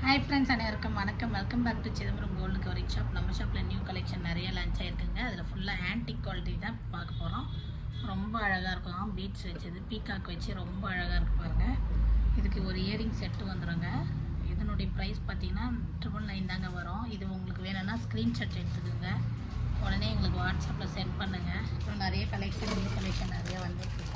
Hi friends, அனைவருக்கும் வணக்கம். Welcome back to Chidambaram gold covering shop. நம்ம ஷாப்பில் நியூ கலெக்ஷன் நிறைய லான்ச் ஆகிருக்குங்க. அதில் ஃபுல்லாக ஆன்டிக் குவாலிட்டி தான் பார்க்க போகிறோம். ரொம்ப அழகாக இருக்கும். பீட்ஸ் வச்சது பீகாக் வச்சு ரொம்ப அழகாக இருக்கு பாருங்கள். இதுக்கு ஒரு இயரிங் செட்டு வந்துடுங்க. இதனுடைய ப்ரைஸ் பார்த்தீங்கன்னா 999 தாங்க வரும். இது உங்களுக்கு வேணும்னா ஸ்க்ரீன்ஷாட் எடுத்துக்கோங்க. உடனே எங்களுக்கு வாட்ஸ்அப்பில் சென்ட் பண்ணுங்கள். இப்போ நிறைய கலெக்ஷன் நியூ கலெக்ஷன் நிறைய வந்துருக்குங்க.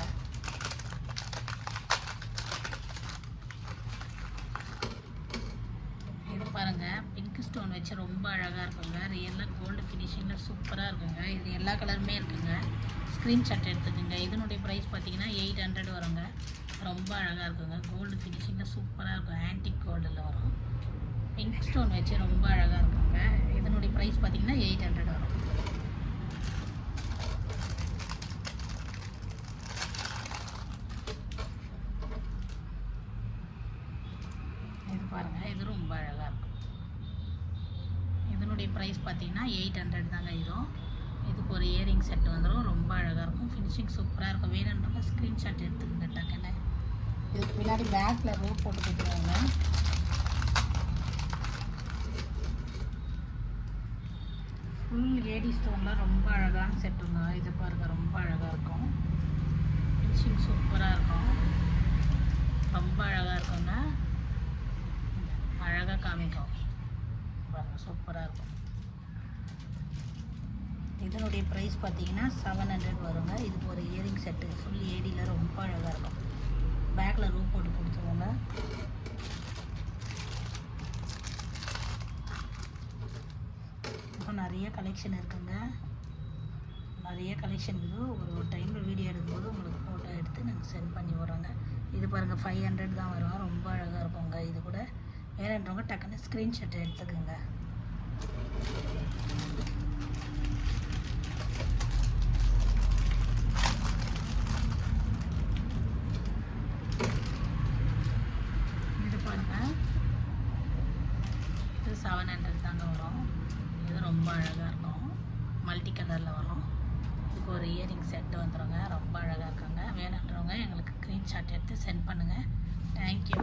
பாருங்கள், பிங்க் ஸ்டோன் வச்சு ரொம்ப அழகாக இருக்குங்க. ரியலாக கோல்டு ஃபினிஷிங்கில் சூப்பராக இருக்குங்க. இது எல்லா கலருமே இருக்குங்க. ஸ்க்ரீன்ஷாட் எடுத்துக்கோங்க. இதனுடைய ப்ரைஸ் பார்த்தீங்கன்னா 800 வருங்க. ரொம்ப அழகாக இருக்குங்க. கோல்டு ஃபினிஷிங்கில் சூப்பராக இருக்கும். ஆன்டிக் கோல்டில் வரும். பிங்க் ஸ்டோன் வச்சு ரொம்ப அழகாக இருக்குங்க. இதனுடைய ப்ரைஸ் பார்த்தீங்கன்னா 800 வரும். இது பாருங்கள், இது ரொம்ப அழகாக இருக்கும். இதனுடைய ப்ரைஸ் பார்த்தீங்கன்னா 800 தாங்க. இதுக்கு ஒரு இயரிங் செட் வந்துடும். ரொம்ப அழகாக இருக்கும். ஃபினிஷிங் சூப்பராக இருக்கும். வேணுன்றவங்க ஸ்க்ரீன்ஷாட் எடுத்துக்கங்க டக்குன்னு. இதுக்கு பின்னாடி பேக்கில் ரோப் போட்டு கொடுத்துருவாங்க. ஃபுல் ஏடி ஸ்டோனில் ரொம்ப அழகான செட்டுங்க. இது பாருங்கள், ரொம்ப அழகாக இருக்கும். ஃபினிஷிங் சூப்பராக இருக்கும். ரொம்ப அழகாக இருக்குங்க. அழகாக காமிக்கும் பாருங்கள், சூப்பராக இருக்கும். இதனுடைய ப்ரைஸ் பார்த்தீங்கன்னா 700 வருங்க. இதுக்கு ஒரு இயரிங் செட்டு ஃபுல் ஏடியில் ரொம்ப அழகாக இருக்கும். பேக்கில் ரூப் போட்டு கொடுத்துருவோங்க. இப்போ நிறைய கலெக்ஷன் இருக்குங்க. நிறைய கலெக்ஷன் இருக்குது. ஒரு டைமில் வீடியோ எடுக்கும்போது உங்களுக்கு ஃபோட்டோ எடுத்து நாங்கள் சென்ட் பண்ணி விட்றோங்க. இது பாருங்கள், 500 தான் வரும். ரொம்ப அழகாக இருக்குங்க. இது கூட வேணுன்றவங்க டக்குன்னு ஸ்க்ரீன்ஷாட் எடுத்துக்கோங்க. இது பாருங்கள், இது 700 தாங்க வரும். இது ரொம்ப அழகாக இருக்கும். மல்டி கலரில் வரும். இதுக்கு ஒரு இயரிங் செட்டு வந்துடுங்க. ரொம்ப அழகாக இருக்காங்க. வேணுன்றவங்க எங்களுக்கு ஸ்க்ரீன்ஷாட் எடுத்து சென்ட் பண்ணுங்கள். தேங்க்யூ.